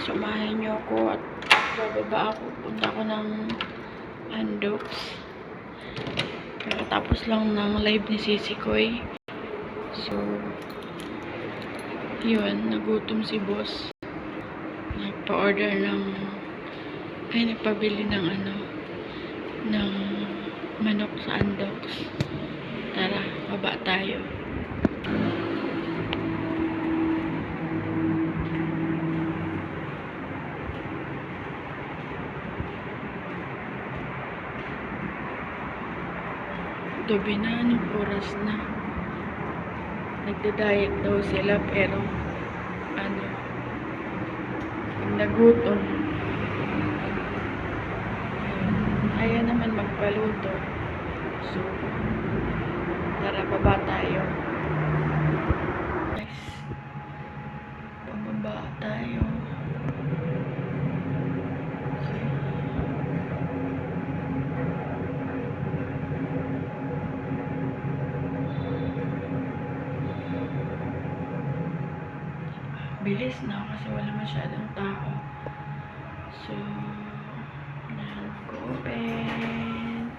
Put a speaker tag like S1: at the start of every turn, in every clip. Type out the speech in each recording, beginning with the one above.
S1: samahan niyo ako at bababa ako. Punta ako ng Andox. Tapos lang ng live ni Sisi Koy. So, yun, nagutom si boss. Nagpa-order ng nagpabili ng ng manok sa Andox. Tara, baba tayo. Gabi na, anong oras na? Nagda-diet daw sila pero nagutom. Ayaw naman magpaluto. So, tara, baba tayo. Guys, pababa tayo. Bilis na kasi wala masyadong tao. So, open.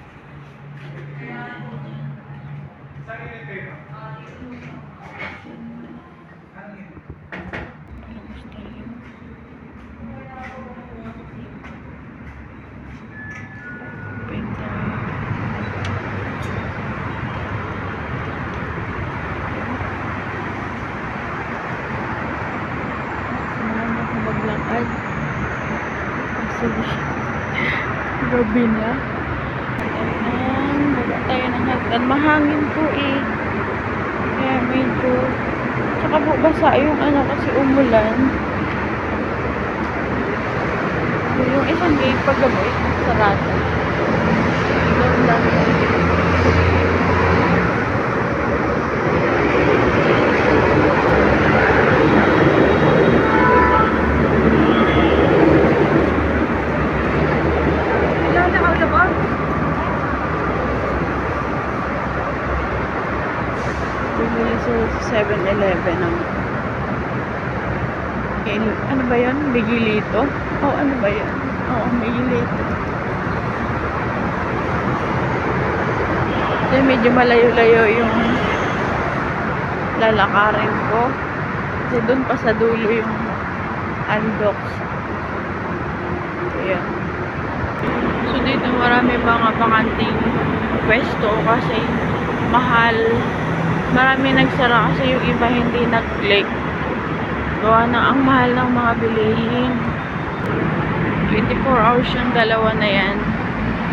S1: Maglakad kasi gabi na. Baba tayo ng hagdan. Mahangin po kaya medyo tsaka po basa yung kasi umulan. So, yung isang gate pag gabi sarado. Doon lang. Sa 7-Eleven ano ba yan? Miguelito? Oh, ano ba yan? Oo, Miguelito. Kasi medyo malayo-layo yung lalakarin ko. Kasi doon pa sa dulo yung Andox. Ayan. So dito marami mga panganting pwesto kasi mahal. Marami nagsara kasi yung iba hindi nag-click. Gawa na ang mahal ng mga bilihin. 24 hours yung dalawa na yan.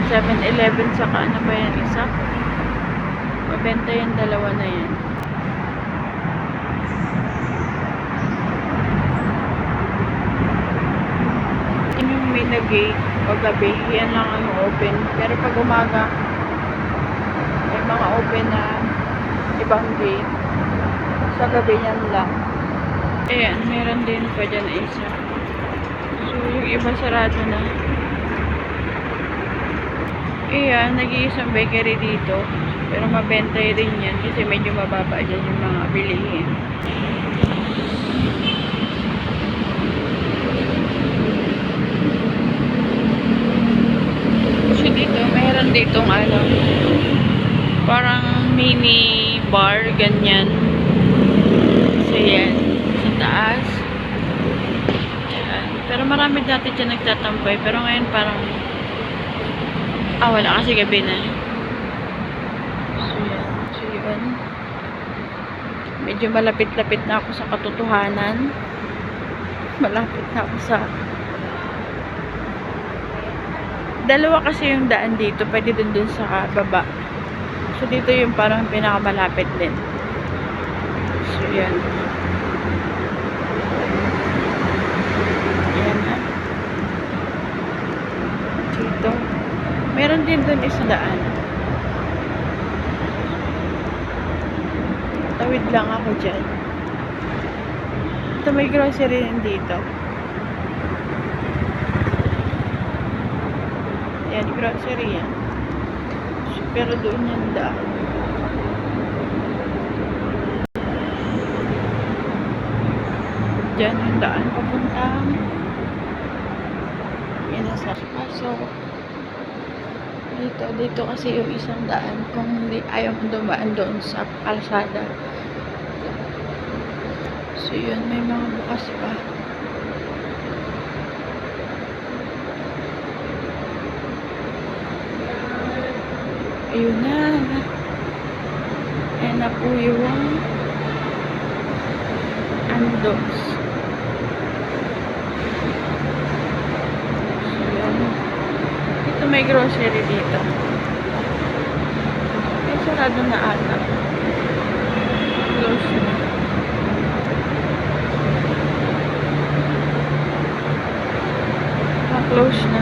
S1: 7-Eleven saka ano ba yan isa? Mabenta yung dalawa na yan. Yung may nag-gate o gabi, yan lang ang open. Pero pag umaga, may mga open na ibang gate. Sa gabi yan lang. Ayan, meron din pa dyan isa. So, yung iba sarado na. Ayan, nag-iisang bakery dito. Pero mabenta rin yan kasi medyo mababa dyan yung mga bilihin. So, dito, meron ditong parang mini bar, ganyan. So, yan. Sa taas. Yan. Pero marami dati dyan nagtatampay. Pero ngayon parang wala kasi gabi na. So, yan. So, yun. Medyo malapit-lapit na ako sa katotohanan. Malapit na ako sa dalawa kasi yung daan dito. Pwede dun sa baba. So, dito yung parang pinakamalapit din. So, yan. Yan ha. Dito. Meron din dun isang daan. Tawid lang ako dyan. Ito may grocery din dito. Yan, grocery yan. Pero doon yung daan. Diyan yung daan papuntang So, dito kasi yung isang daan kung hindi ayaw mo dumaan doon sa kalsada. So, yun, may mga bukas pa. Ayun na. Ayan na po yung Andox. So, yun. Dito may grocery dito. Ay, sarado na ata. Close na. Close na.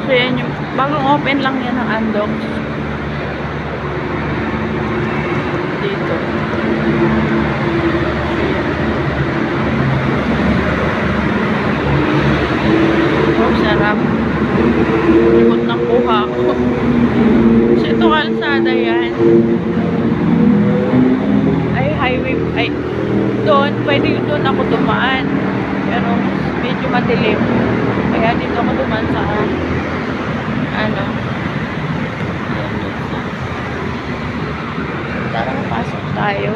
S1: So, yan yung bagong open lang yan ng Andox. Dito. Oh, sarap. Likot ng kuha ko. So, ito kalsada yan. Ay, highway. Ay, doon. Pwede doon ako dumaan. Pero, medyo madilim. Kaya dito ako dumaan sa ano. Tara, pasok tayo.